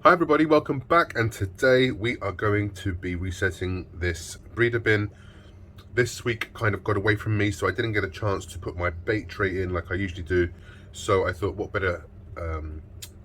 Hi everybody, welcome back, and today we are going to be resetting this breeder bin. This week kind of got away from me, so I didn't get a chance to put my bait tray in like I usually do. So I thought what better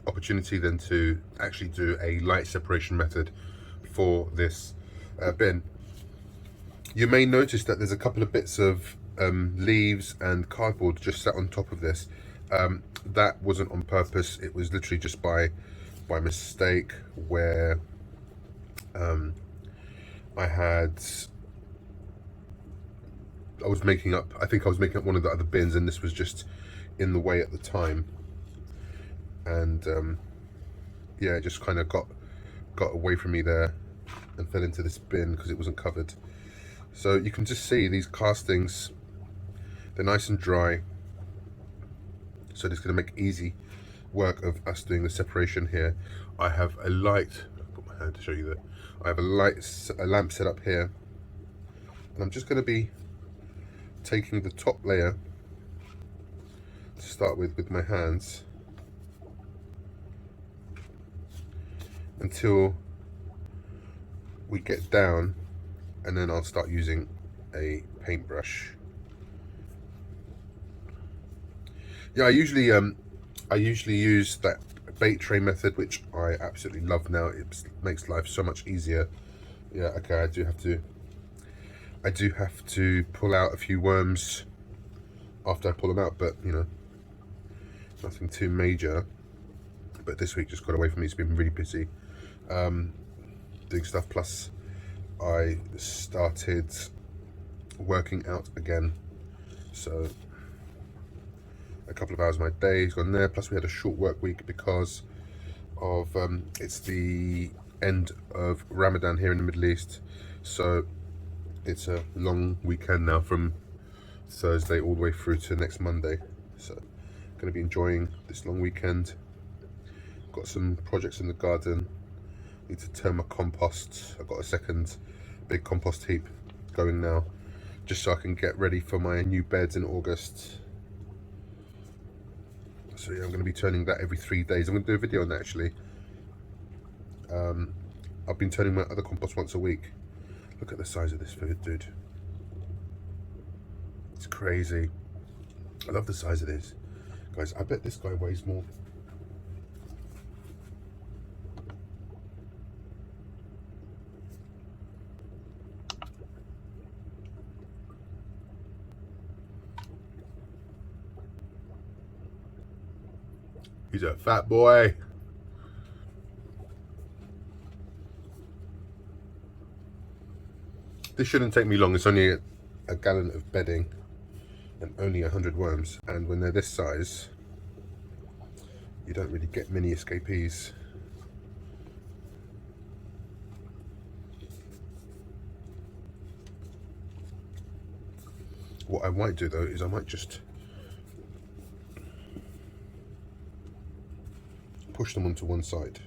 opportunity than to actually do a light separation method for this bin. You may notice that there's a couple of bits of leaves and cardboard just sat on top of this. That wasn't on purpose, it was literally just by mistake, where I was making up, I think I was making up one of the other bins, and this was just in the way at the time, and yeah, it just kind of got away from me there and fell into this bin because it wasn't covered. So you can just see these castings, they're nice and dry, so it's going to make easy work of us doing the separation here. I have a light, I'll put my hand to show you that. I have a lamp set up here, and I'm just going to be taking the top layer to start with my hands until we get down, and then I'll start using a paintbrush. Yeah, I usually use that bait tray method, which I absolutely love now. It makes life so much easier. Yeah, okay, I do have to pull out a few worms after I pull them out, but you know, nothing too major. But this week just got away from me. It's been really busy doing stuff, plus I started working out again, so a couple of hours of my day has gone there. Plus we had a short work week because of it's the end of Ramadan here in the Middle East, so it's a long weekend now from Thursday all the way through to next Monday. So going to be enjoying this long weekend. Got some projects in the garden. Need to turn my compost. I've got a second big compost heap going now, just so I can get ready for my new beds in August. So yeah, I'm going to be turning that every 3 days. I'm going to do a video on that actually. I've been turning my other compost once a week. Look at the size of this food, dude. It's crazy. I love the size of this. Guys, I bet this guy weighs more. He's a fat boy. This shouldn't take me long. It's only a gallon of bedding and only 100 worms. And when they're this size, you don't really get many escapees. What I might do though is I might just push them onto one side.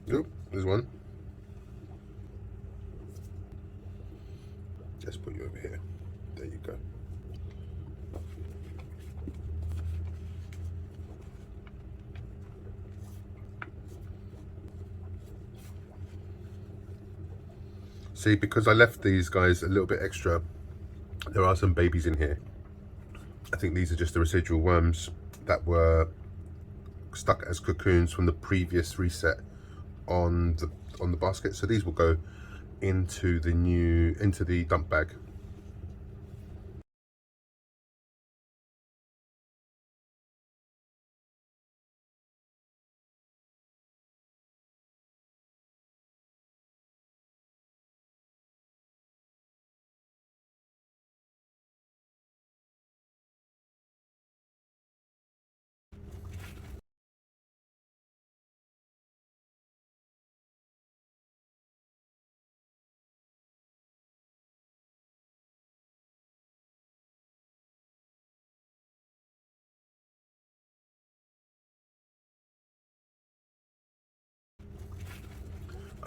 Nope, there's one. Let's put you over here. There you go. See, because I left these guys a little bit extra, there are some babies in here. I think these are just the residual worms that were stuck as cocoons from the previous reset on the basket. So these will go into the dump bag.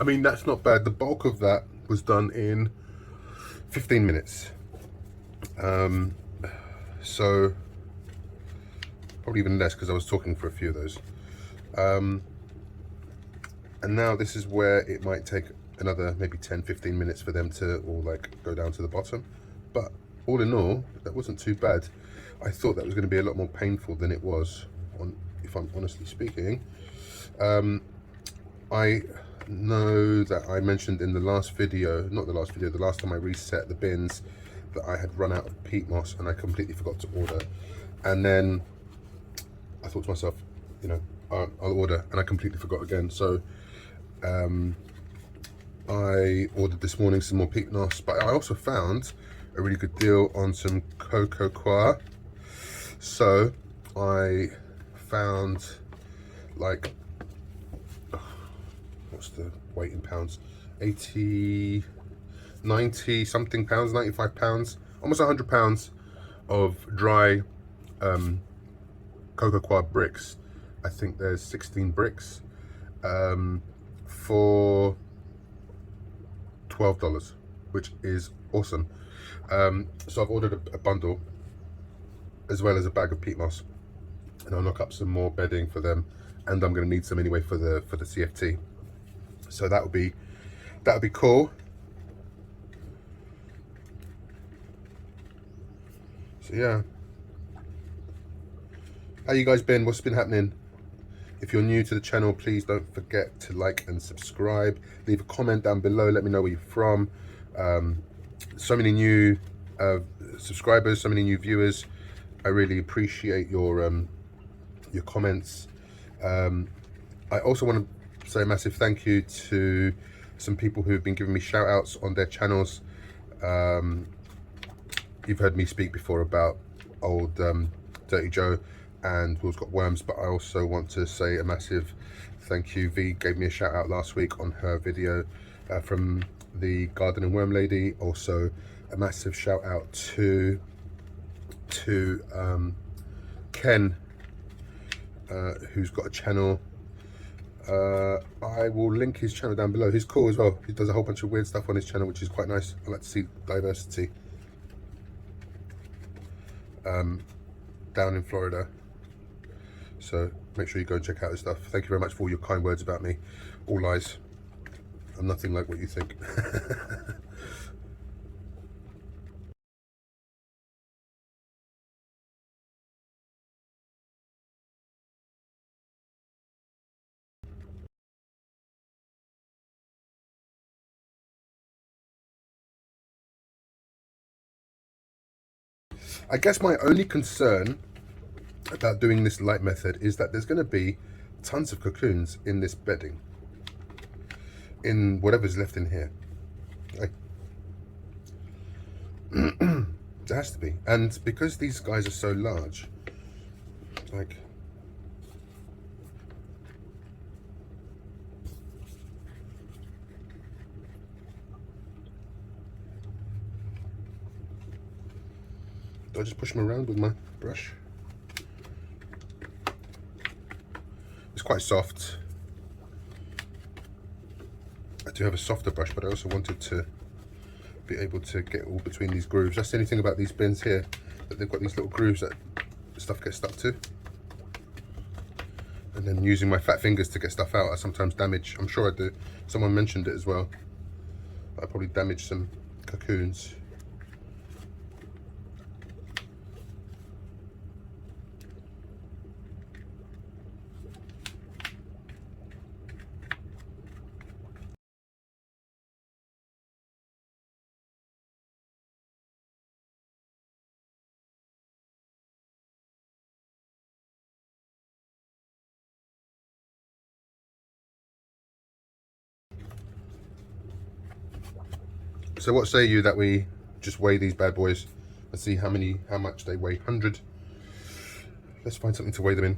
I mean, that's not bad. The bulk of that was done in 15 minutes. So probably even less because I was talking for a few of those. And now this is where it might take another maybe 10-15 minutes for them to all like go down to the bottom. But all in all, that wasn't too bad. I thought that was going to be a lot more painful than it was, if I'm honestly speaking. I know that I mentioned in the last video, not the last video, the last time I reset the bins, that I had run out of peat moss and I completely forgot to order. And then I thought to myself, you know, I'll order, and I completely forgot again. So I ordered this morning some more peat moss, but I also found a really good deal on some cocoa. So I found like, what's the weight in pounds? 80, 90 something pounds, 95 pounds, almost 100 pounds of dry cocoa bricks. I think there's 16 bricks for $12, which is awesome. So I've ordered a bundle as well as a bag of peat moss, and I'll knock up some more bedding for them, and I'm going to need some anyway for the CFT. So that would be cool. So yeah, how you guys been? What's been happening? If you're new to the channel, please don't forget to like and subscribe. Leave a comment down below. Let me know where you're from. So many new subscribers, so many new viewers. I really appreciate your comments. I also want to say a massive thank you to some people who've been giving me shout outs on their channels. You've heard me speak before about old Dirty Joe and Will's Got Worms, but I also want to say a massive thank you. V gave me a shout out last week on her video from the Garden and Worm Lady. Also a massive shout out to Ken, who's got a channel. I will link his channel down below. He's cool as well. He does a whole bunch of weird stuff on his channel, which is quite nice. I like to see diversity down in Florida. So make sure you go and check out his stuff. Thank you very much for all your kind words about me. All lies. I'm nothing like what you think. I guess my only concern about doing this light method is that there's going to be tons of cocoons in this bedding, in whatever's left in here. Like, there has to be, and because these guys are so large, like, do I just push them around with my brush? It's quite soft. I do have a softer brush, but I also wanted to be able to get all between these grooves. That's the only thing about these bins here, that they've got these little grooves that stuff gets stuck to. And then using my fat fingers to get stuff out, I sometimes damage. I'm sure I do. Someone mentioned it as well. I probably damaged some cocoons. So what say you that we just weigh these bad boys and see how much they weigh? 100. Let's find something to weigh them in.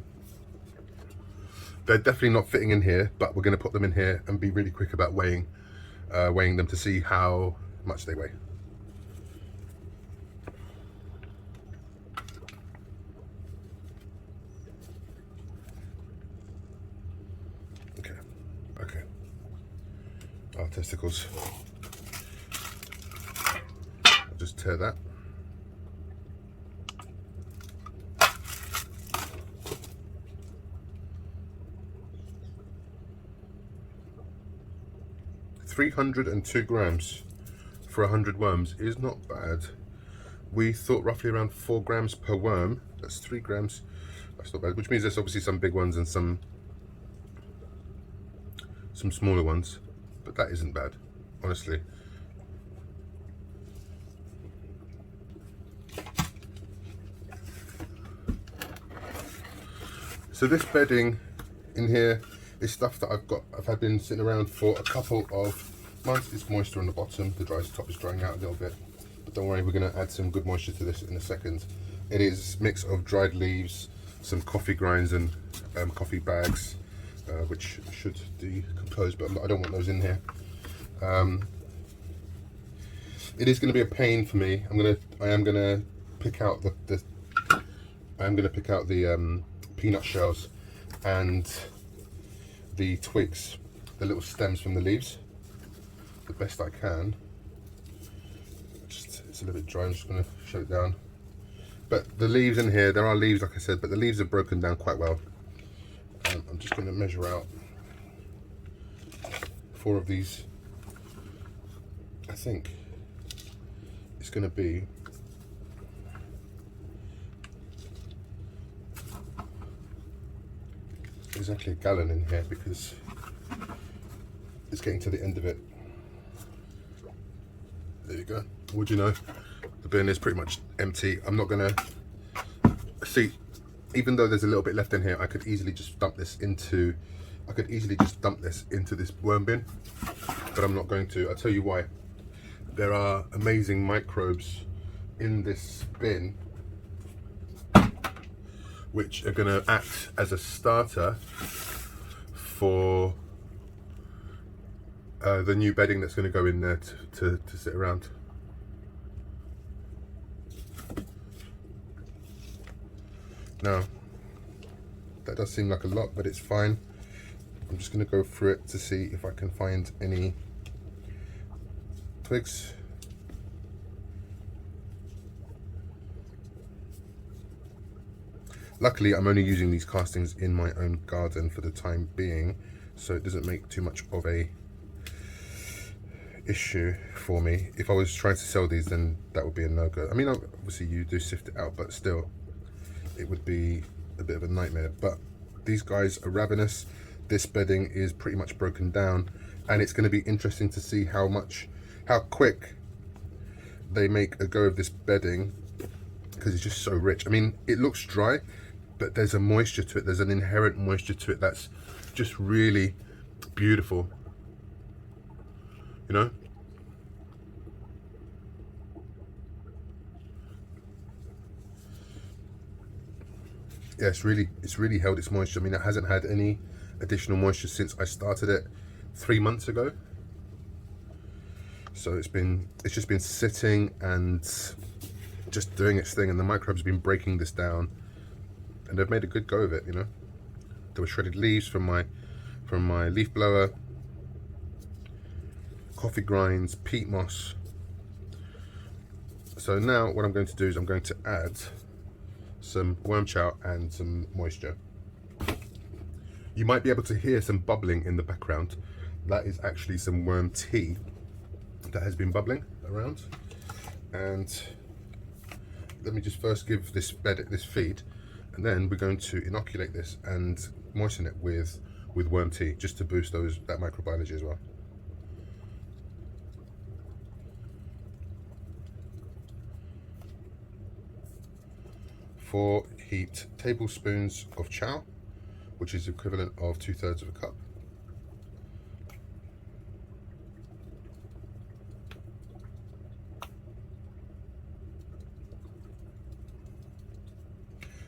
They're definitely not fitting in here, but we're going to put them in here and be really quick about weighing them to see how much they weigh. Okay. testicles. I'll just tear that. $302 grams for 100 worms is not bad. We thought roughly around 4 grams per worm. That's 3 grams. That's not bad. Which means there's obviously some big ones and some smaller ones, but that isn't bad, honestly. So this bedding in here is stuff that I've been sitting around for a couple of months. It's moisture on the bottom. The top is drying out a little bit, but don't worry, we're going to add some good moisture to this in a second. It is a mix of dried leaves, some coffee grinds and coffee bags, which should decompose, but I don't want those in here. It is going to be a pain for me. I am gonna pick out the peanut shells and the twigs, the little stems from the leaves, the best I can. It's a little bit dry. I'm just going to shut it down. But the leaves in here, there are leaves, like I said, but the leaves are broken down quite well. I'm just going to measure out 4 of these. I think it's going to be exactly a gallon in here because it's getting to the end of it. There you go. What do you know? The bin is pretty much empty. I'm not going to see, even though there's a little bit left in here, I could easily just dump this into this worm bin, but I'm not going to. I'll tell you why. There are amazing microbes in this bin which are going to act as a starter for the new bedding that's going to go in there to sit around. Now, that does seem like a lot, but it's fine. I'm just going to go through it to see if I can find any twigs. Luckily, I'm only using these castings in my own garden for the time being, so it doesn't make too much of a issue for me. If I was trying to sell these, then that would be a no-go. I mean, obviously you do sift it out, but still, it would be a bit of a nightmare. But these guys are ravenous. This bedding is pretty much broken down, and it's going to be interesting to see how quick they make a go of this bedding, because it's just so rich. I mean, it looks dry, but there's a moisture to it. There's an inherent moisture to it that's just really beautiful, you know? Yeah, it's really held its moisture. I mean, it hasn't had any additional moisture since I started it 3 months ago. So it's just been sitting and just doing its thing, and the microbes have been breaking this down, and they've made a good go of it, you know. There were shredded leaves from my leaf blower, coffee grinds, peat moss. So now what I'm going to do is I'm going to add some worm chow and some moisture. You might be able to hear some bubbling in the background. That is actually some worm tea that has been bubbling around. And let me just first give this feed, and then we're going to inoculate this and moisten it with worm tea, just to boost that microbiology as well. 4 heaped tablespoons of chow, which is equivalent of 2/3 of a cup.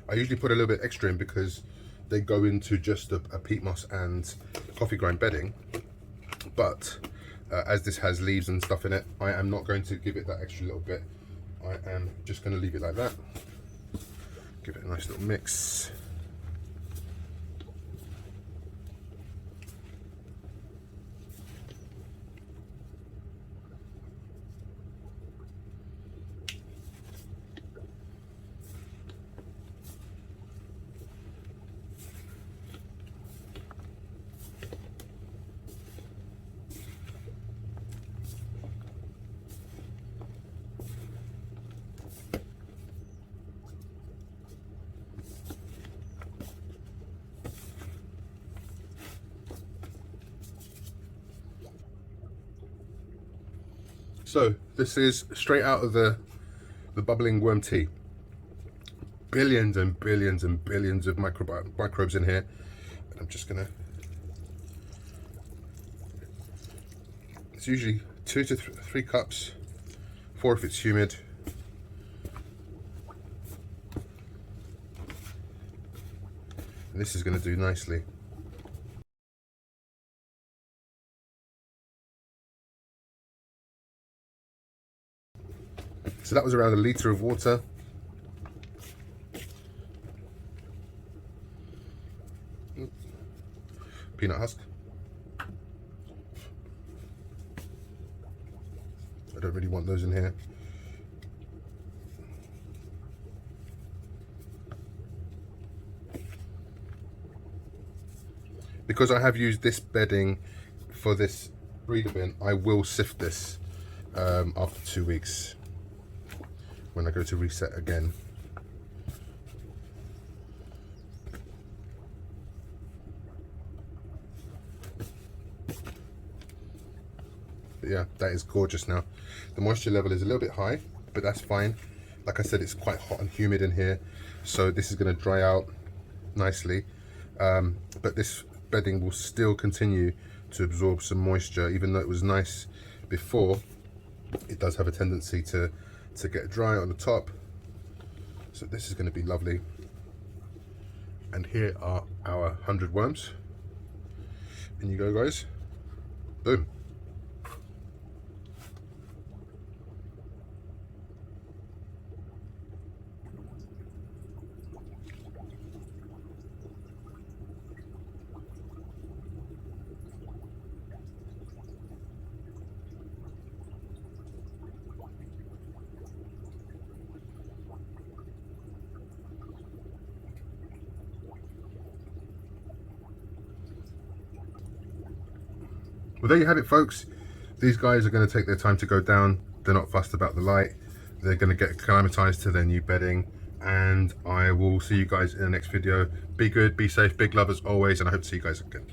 I usually put a little bit extra in because they go into just a peat moss and coffee grind bedding, but as this has leaves and stuff in it, I am not going to give it that extra little bit. I am just going to leave it like that. Give it a nice little mix. So this is straight out of the bubbling worm tea. Billions and billions and billions of microbes in here. And I'm just gonna, it's usually 2 to 3 cups, 4 if it's humid. And this is going to do nicely. So that was around 1 litre of water. Peanut husk. I don't really want those in here. Because I have used this bedding for this breeder bin, I will sift this after 2 weeks when I go to reset again. But yeah, that is gorgeous now. The moisture level is a little bit high, but that's fine. Like I said, it's quite hot and humid in here, so this is going to dry out nicely. But this bedding will still continue to absorb some moisture. Even though it was nice before, it does have a tendency to get dry on the top. So this is going to be lovely. And here are our 100 worms. In you go, guys. Boom. Well, there you have it, folks. These guys are going to take their time to go down. They're not fussed about the light. They're going to get acclimatized to their new bedding, and I will see you guys in the next video. Be good, be safe, big love as always, and I hope to see you guys again.